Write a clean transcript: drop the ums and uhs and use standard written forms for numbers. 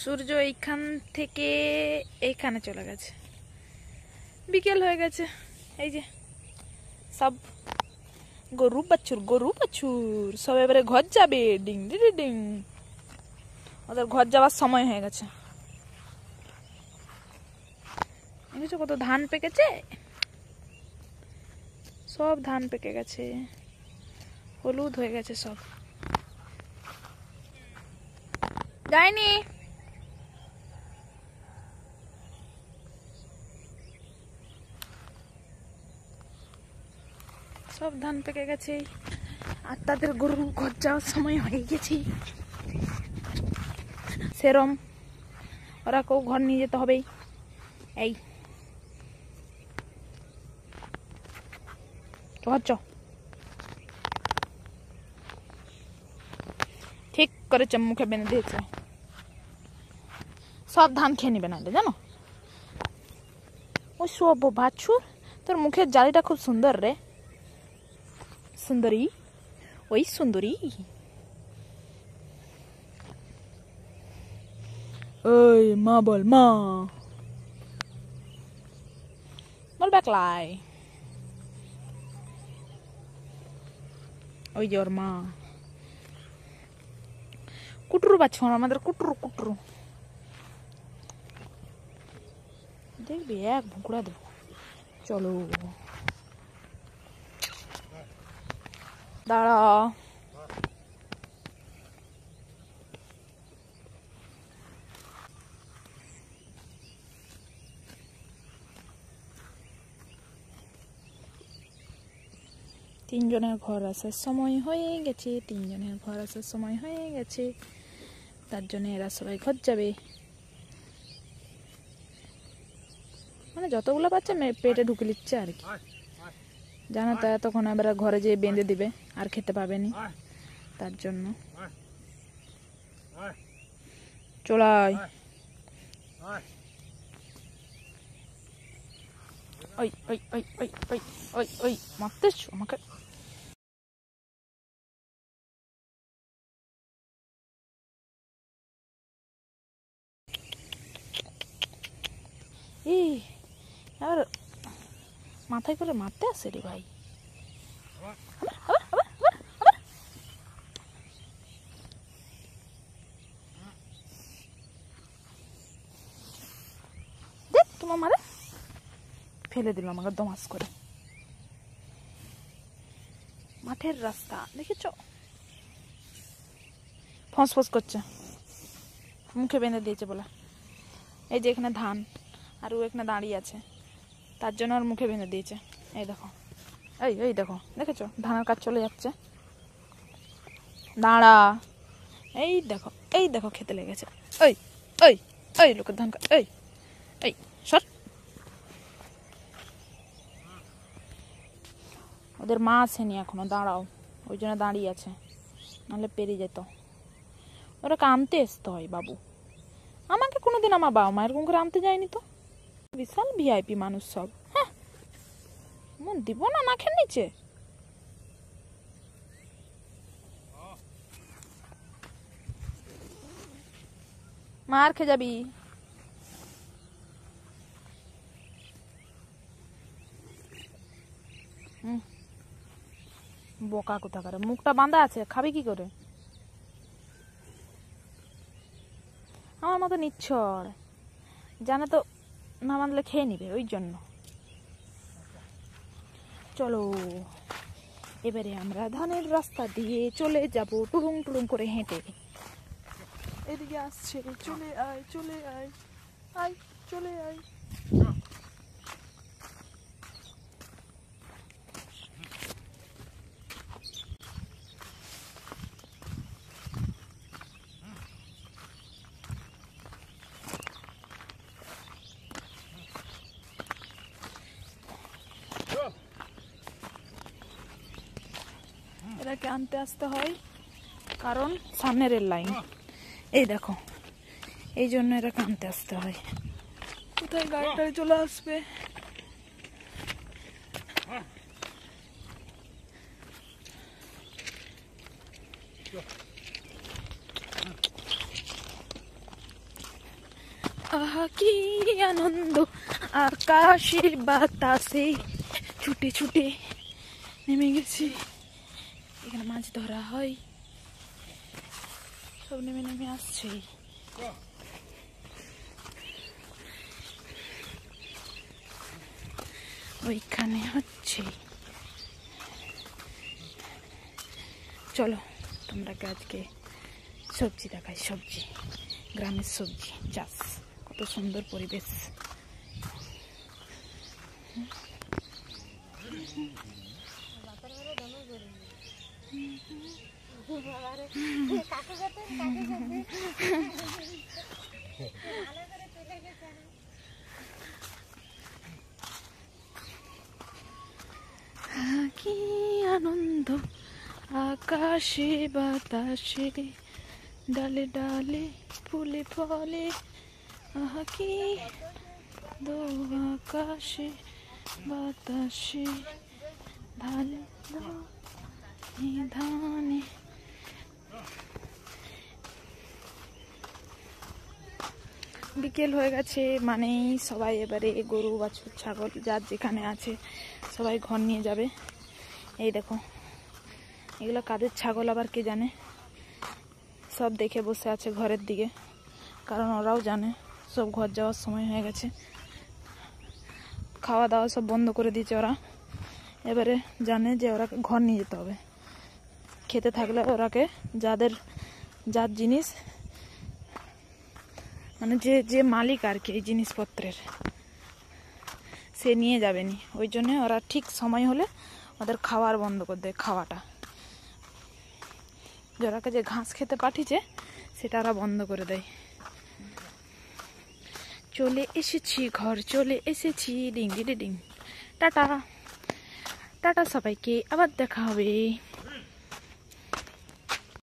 সূর্য এইখান থেকে এইখানে চলে গেছে, বিকেল হয়ে গেছে। এই যে সব গরু বাছুর সব এবারে ঘর যাবে, ডিং ডিং ডিং। ওদের ঘর যাওয়ার সময় হয়ে গেছে। দেখেছো কত ধান পেকেছে, সব ধান পেকে গেছে, হলুদ হয়ে গেছে সব। যায়নি, সব ধান পেকে গেছে আর তাদের গরু ঘর যাওয়ার সময় হয়ে গেছে। সেরম ওরা কেউ ঘর নিয়ে যেতে হবে। এই ঘর চ, ঠিক করে মুখে বেঁধে দিয়েছে। সব ধান খেয়ে নিবে নাহলে, জানো। ওই সব বাছুর, তোর মুখের জালিটা খুব সুন্দর রে, সুন্দরী, ওই সুন্দরী। ওই মা বল, মা বল বেকলাই। ওই যে ওর মা। কুটরু বাছুর আমাদের, কুটরু কুটরু। দেখবি এক ভুকুড়া দেবো। চলো দাঁড়া, তিনজনের ঘর আসার সময় হয়ে গেছে, তিনজনের ঘর আসার সময় হয়ে গেছে, তার জন্য এরা সবাই ঘর যাবে। মানে যতগুলো বাচ্চা পেটে ঢুকে নিচ্ছে আর কি, জানো তো। তখন এবার ঘরে যেয়ে বেঁধে দিবে, আর খেতে পাবেনি, তার জন্য। চলাই ওই ওই ওই ওই ওই ওই ওই মারতেছ আমাকে। এই আর মাথায় করে মারতে আসে রে ভাই। দেখ তোমার মারে ফেলে দিল আমাকে দমাস করে। মাঠের রাস্তা দেখেছ, ফস ফস করছে, মুখে বেঁধে দিয়েছে বলে। এই যে এখানে ধান, আর ও এখানে দাঁড়িয়ে আছে, তার জন্য ওর মুখে বেঁধে দিয়েছে। এই দেখো, এই এই দেখো, দেখেছো ধানের কাজ চলে যাচ্ছে। দাঁড়া, এই দেখো, এই দেখো খেতে লেগেছে। ওই ওই ওই লোকের ধান, এই এই সর। ওদের মা আসেনি এখনো, দাঁড়াও, ওই জন্য দাঁড়িয়ে আছে, নাহলে পেরিয়ে যেত। ওরা আনতে আসতে হয় বাবু, আমাকে কোনোদিন আমার বাবা মা এরকম করে আনতে যায়নি তো। বিশাল ভিআইপি মানুষ সব। হ্যাঁ, মন দিব না নাকের নিচে। মার খেয়ে যাবি। বোকা কোথাকার, মুখটা বাঁধা আছে, খাবি কি করে? আমার মতো নিচ্ছর, জানে তো না বাঁধলে খেয়ে নিবে, ওই জন্য। চলো এবারে আমরা ধানের রাস্তা দিয়ে চলে যাব, টুরুং টুরুং করে হেঁটে। এদিকে আসছে, চলে আয় চলে আয়, আয় চলে আয়। এটাকে আনতে আসতে হয় কারণ সামনে রেল লাইন, এই দেখো, এই জন্য এটাকে আনতে আসতে হয়। কোথায় গাড়িটা চলে আসবে। আহা কি আনন্দ, আকাশে বাতাসে ছুটে ছুটে নেমে গেছি। এখানে মাছ ধরা হয়, সব নেমে নেমে আসছে। ওইখানে হচ্ছে। চলো তোমরাকে আজকে সবজি দেখাই, সবজি, গ্রামের সবজি চাষ, কত সুন্দর পরিবেশ। কি আনন্দ, আকাশে বাতাসে ডালে ডালে ফুলে ফলে, আহা কি দো আকাশে বাতাসে ঢালে ধানে। বিকেল হয়ে গেছে মানেই সবাই এবারে গরু বাছুর ছাগল যার যেখানে আছে সবাই ঘর নিয়ে যাবে। এই দেখো এগুলো কাদের ছাগল আবার কে জানে, সব দেখে বসে আছে ঘরের দিকে, কারণ ওরাও জানে সব ঘর যাওয়ার সময় হয়ে গেছে। খাওয়া দাওয়া সব বন্ধ করে দিয়েছে ওরা, এবারে জানে যে ওরা ঘর নিয়ে যেতে হবে। খেতে থাকলে ওরাকে যার জিনিস মানে যে মালিক আর কি এই জিনিসপত্রের, সে নিয়ে যাবেনি। ওই জন্য ওরা ঠিক সময় হলে ওদের খাওয়ার বন্ধ করে দেয়। খাওয়াটা ওরাকে যে ঘাস খেতে পাঠিয়েছে সেটা ওরা বন্ধ করে দেয়। চলে এসেছি ঘর, চলে এসেছি, ding ding ding. Tata tata সবাইকে, আবার দেখা হবে।